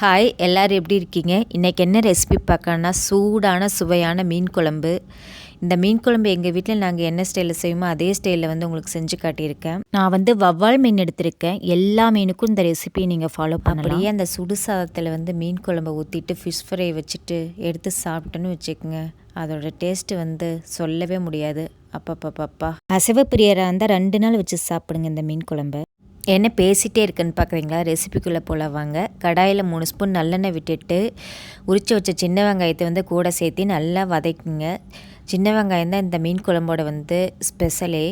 Hi, எல்லோரும் எப்படி இருக்கீங்க? இன்றைக்கி என்ன ரெசிபி பார்க்கணுன்னா சூடான சுவையான மீன் குழம்பு. இந்த மீன் குழம்பு எங்கள் வீட்டில் நாங்கள் என்ன ஸ்டைலில் செய்வோமோ அதே ஸ்டைலில் உங்களுக்கு செஞ்சு காட்டியிருக்கேன். நான் வவ்வால் மீன் எடுத்திருக்கேன். எல்லா மீனுக்கும் இந்த ரெசிபியை நீங்கள் ஃபாலோ பண்ணலாம். அப்படியே அந்த சுடு சாதத்தில் மீன் குழம்பை ஊற்றிட்டு ஃபிஷ் ஃப்ரை வச்சுட்டு எடுத்து சாப்பிட்டோன்னு வச்சுக்கோங்க, அதோட டேஸ்ட்டு சொல்லவே முடியாது. அப்பப்பப்பா, அசைவ பிரியராக இருந்தால் 2 நாள் வச்சு சாப்பிடுங்க இந்த மீன் குழம்பு. என்ன பேசிகிட்டே இருக்குன்னு பார்க்குறீங்களா? ரெசிபிக்குள்ளே போல வாங்க. கடாயில் 3 ஸ்பூன் நல்லெண்ணெய் விட்டுட்டு உரித்து வச்ச சின்ன வெங்காயத்தை கூட சேர்த்து நல்லா வதக்குங்க. சின்ன வெங்காயம் தான் இந்த மீன் குழம்போட ஸ்பெஷலே.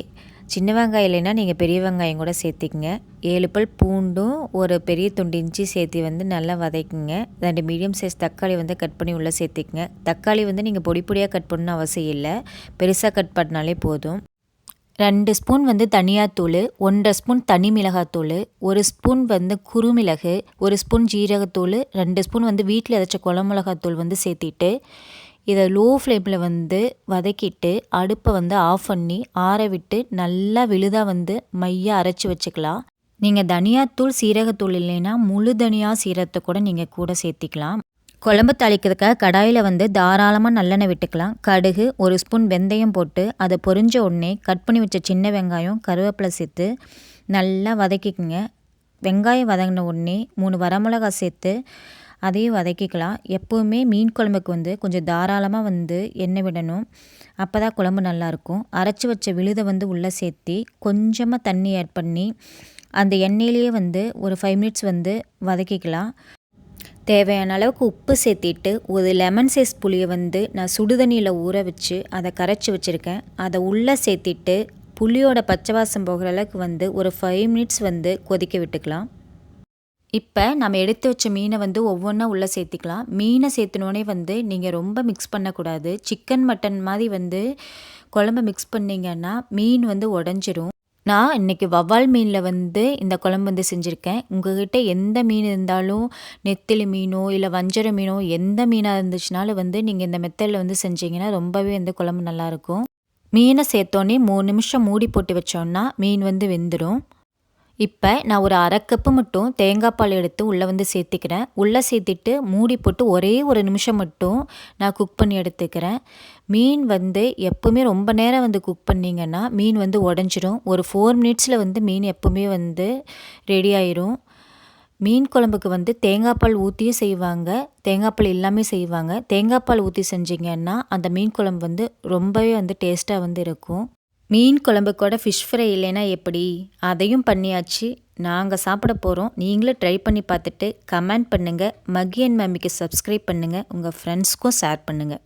சின்ன வெங்காயம் இல்லைன்னா நீங்கள் பெரிய வெங்காயம் கூட சேர்த்திக்கங்க. 7 பல் பூண்டும் ஒரு பெரிய துண்டு இஞ்சி சேர்த்து நல்லா வதக்குங்க. 2 மீடியம் சைஸ் தக்காளி கட் பண்ணி உள்ளே சேர்த்திக்கங்க. தக்காளி நீங்கள் பொடி பொடியாக கட் பண்ணணும்னு அவசியம் இல்லை, பெருசாக கட் பண்ணாலே போதும். 2 ஸ்பூன் தனியாத்தூள், 1.5 ஸ்பூன் தனி மிளகாத்தூள், 1 ஸ்பூன் குறுமிளகு, 1 ஸ்பூன் ஜீரகத்தூள், 2 ஸ்பூன் வீட்டில் அரைச்ச குழம்பு மிளகாத்தூள் சேர்த்திட்டு இதை லோ ஃப்ளேமில் வதக்கிட்டு அடுப்பை ஆஃப் பண்ணி ஆற விட்டு நல்லா விழுதாக மையாக அரைச்சி வச்சுக்கலாம். நீங்கள் தனியாத்தூள் சீரகத்தூள் இல்லைன்னா முழு தனியா சீரகத்தை கூட நீங்கள் கூட சேர்த்திக்கலாம். குழம்பு தாளிக்கிறதுக்காக கடாயில் தாராளமாக நல்லெண்ணெய் விட்டுக்கலாம். கடுகு, 1 ஸ்பூன் வெந்தயம் போட்டு அதை பொரிஞ்ச உடனே கட் பண்ணி வச்ச சின்ன வெங்காயம், கருவேப்பிலை சேர்த்து நல்லா வதக்கிக்குங்க. வெங்காயம் வதங்கின உடனே 3 வரமிளகாய் சேர்த்து அதையும் வதக்கிக்கலாம். எப்போவுமே மீன் குழம்புக்கு கொஞ்சம் தாராளமாக எண்ணெய் விடணும், அப்போ தான் குழம்பு நல்லாயிருக்கும். அரைச்சி வச்ச விழுதை உள்ளே சேர்த்தி கொஞ்சமாக தண்ணி ஆட் பண்ணி அந்த எண்ணெயிலேயே ஒரு 5 மினிட்ஸ் வதக்கிக்கலாம். தேவையான அளவுக்கு உப்பு சேர்த்திட்டு ஒரு லெமன் சைஸ் புளியை நான் சுடுதண்ணியில் ஊற வச்சு அதை கரைச்சி வச்சுருக்கேன். அதை உள்ளே சேர்த்திட்டு புளியோட பச்சை வாசம் போகிற அளவுக்கு ஒரு 5 மினிட்ஸ் கொதிக்க விட்டுக்கலாம். இப்போ நம்ம எடுத்து வச்ச மீனை ஒவ்வொன்றா உள்ளே சேர்த்திக்கலாம். மீனை சேர்த்துனோடனே நீங்கள் ரொம்ப மிக்ஸ் பண்ணக்கூடாது. சிக்கன் மட்டன் மாதிரி குழம்பு மிக்ஸ் பண்ணிங்கன்னா மீன் உடஞ்சிரும். நான் இன்றைக்கி வவ்வால் மீனில் இந்த குழம்பு செஞ்சுருக்கேன். உங்கள்கிட்ட எந்த மீன் இருந்தாலும், நெத்திலி மீனோ இல்லை வஞ்சர மீனோ எந்த மீனாக இருந்துச்சுனாலும் நீங்கள் இந்த மெத்தடில் செஞ்சீங்கன்னா ரொம்பவே குழம்பு நல்லாயிருக்கும். மீனை சேர்த்தோன்னே 3 நிமிஷம் மூடி போட்டு வச்சோன்னா மீன் வெந்துடும். இப்போ நான் ஒரு 1/2 கப்பு மட்டும் தேங்காய் பால் எடுத்து உள்ளே சேர்த்திக்கிறேன். உள்ளே சேர்த்திட்டு மூடி போட்டு ஒரே 1 நிமிஷம் மட்டும் நான் குக் பண்ணி எடுத்துக்கிறேன். மீன் எப்போவுமே ரொம்ப நேரம் குக் பண்ணிங்கன்னா மீன் உடஞ்சிரும். ஒரு 4 மினிட்ஸில் மீன் எப்போவுமே ரெடி ஆயிரும். மீன் குழம்புக்கு தேங்காய் பால் ஊற்றியும் செய்வாங்க, தேங்காய் பால் இல்லாமல் செய்வாங்க. தேங்காய் பால் ஊற்றி செஞ்சிங்கன்னா அந்த மீன் குழம்பு ரொம்பவே டேஸ்ட்டாக இருக்கும். மீன் குழம்பு கூட ஃபிஷ் ஃப்ரை இல்லைன்னா எப்படி? அதையும் பண்ணியாச்சு. நாங்கள் சாப்பிட போகிறோம். நீங்களும் ட்ரை பண்ணி பார்த்துட்டு கமெண்ட் பண்ணுங்கள். மகி அண்ட் மம்மிக்கு சப்ஸ்கிரைப் பண்ணுங்கள். உங்கள் ஃப்ரெண்ட்ஸ்க்கும் ஷேர் பண்ணுங்கள்.